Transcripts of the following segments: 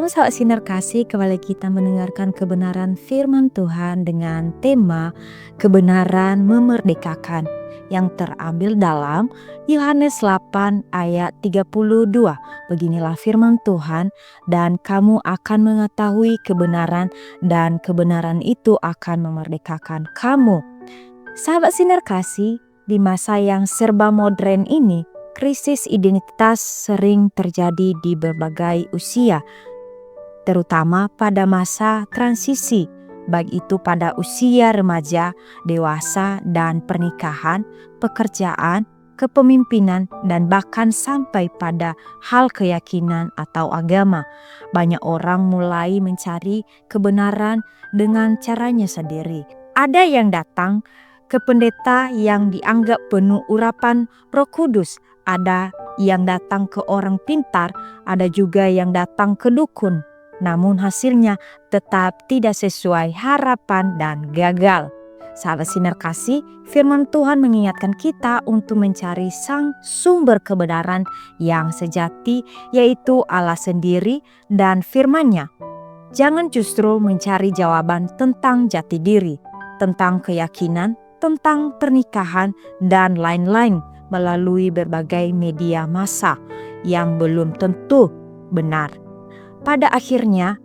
Shalom sahabat sinar kasih, kembali kita mendengarkan kebenaran firman Tuhan dengan tema kebenaran memerdekakan yang terambil dalam Yohanes 8 ayat 32. Beginilah firman Tuhan, dan kamu akan mengetahui kebenaran dan kebenaran itu akan memerdekakan kamu. Sahabat sinar kasih, di masa yang serba modern ini, krisis identitas sering terjadi di berbagai usia, terutama pada masa transisi, baik itu pada usia remaja, dewasa, dan pernikahan, pekerjaan, kepemimpinan, dan bahkan sampai pada hal keyakinan atau agama. Banyak orang mulai mencari kebenaran dengan caranya sendiri. Ada yang datang ke pendeta yang dianggap penuh urapan Roh Kudus, ada yang datang ke orang pintar, ada juga yang datang ke dukun. Namun hasilnya tetap tidak sesuai harapan dan gagal. Sahabat sinar kasih, firman Tuhan mengingatkan kita untuk mencari sang sumber kebenaran yang sejati, yaitu Allah sendiri dan firman-Nya. Jangan justru mencari jawaban tentang jati diri, tentang keyakinan, tentang pernikahan, dan lain-lain melalui berbagai media massa yang belum tentu benar. Pada akhirnya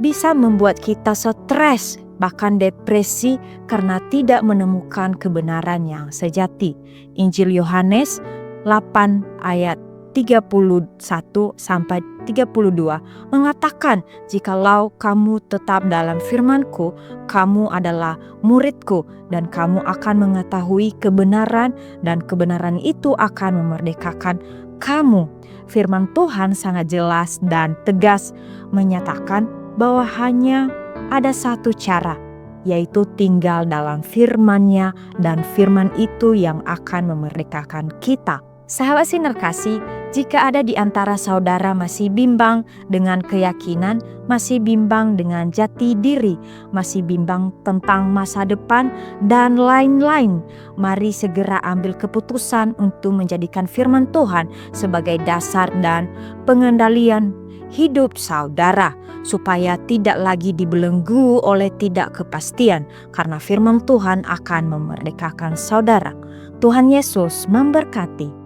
bisa membuat kita stres, bahkan depresi karena tidak menemukan kebenaran yang sejati. Injil Yohanes 8 ayat 31 sampai 32 mengatakan, "Jikalau kamu tetap dalam firman-Ku, kamu adalah murid-Ku, dan kamu akan mengetahui kebenaran, dan kebenaran itu akan memerdekakan kamu." Firman Tuhan sangat jelas dan tegas menyatakan bahwa hanya ada satu cara, yaitu tinggal dalam firman-Nya, dan firman itu yang akan memerdekakan kita. Sahabat sinar kasih, jika ada di antara saudara masih bimbang dengan keyakinan, masih bimbang dengan jati diri, masih bimbang tentang masa depan, dan lain-lain, mari segera ambil keputusan untuk menjadikan firman Tuhan sebagai dasar dan pengendalian hidup saudara, supaya tidak lagi dibelenggu oleh tidak kepastian, karena firman Tuhan akan memerdekakan saudara. Tuhan Yesus memberkati.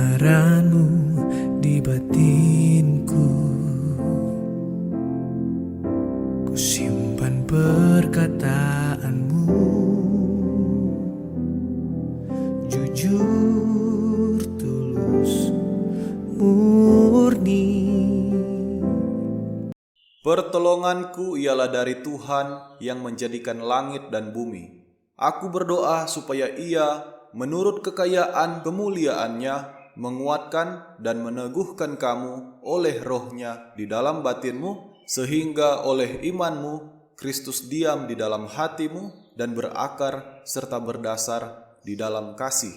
Kebenaran-Mu di batinku, ku simpan perkataan-Mu, jujur, tulus, murni. Pertolonganku ialah dari Tuhan yang menjadikan langit dan bumi. Aku berdoa supaya Ia menurut kekayaan kemuliaan-Nya menguatkan dan meneguhkan kamu oleh Roh-Nya di dalam batinmu, sehingga oleh imanmu Kristus diam di dalam hatimu dan berakar serta berdasar di dalam kasih.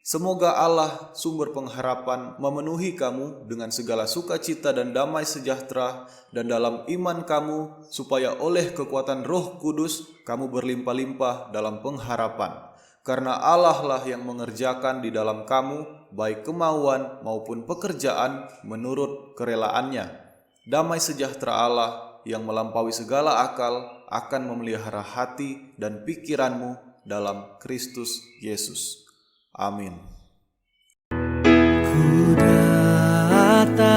Semoga Allah sumber pengharapan memenuhi kamu dengan segala sukacita dan damai sejahtera dan dalam iman kamu, supaya oleh kekuatan Roh Kudus kamu berlimpah-limpah dalam pengharapan. Karena Allah lah yang mengerjakan di dalam kamu baik kemauan maupun pekerjaan menurut kerelaannya. Damai sejahtera Allah yang melampaui segala akal akan memelihara hati dan pikiranmu dalam Kristus Yesus. Amin. Ku datang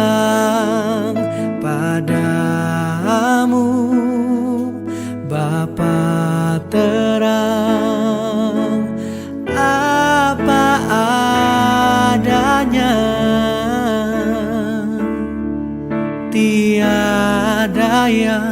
padamu, Bapa terang, apa adanya, tiada yang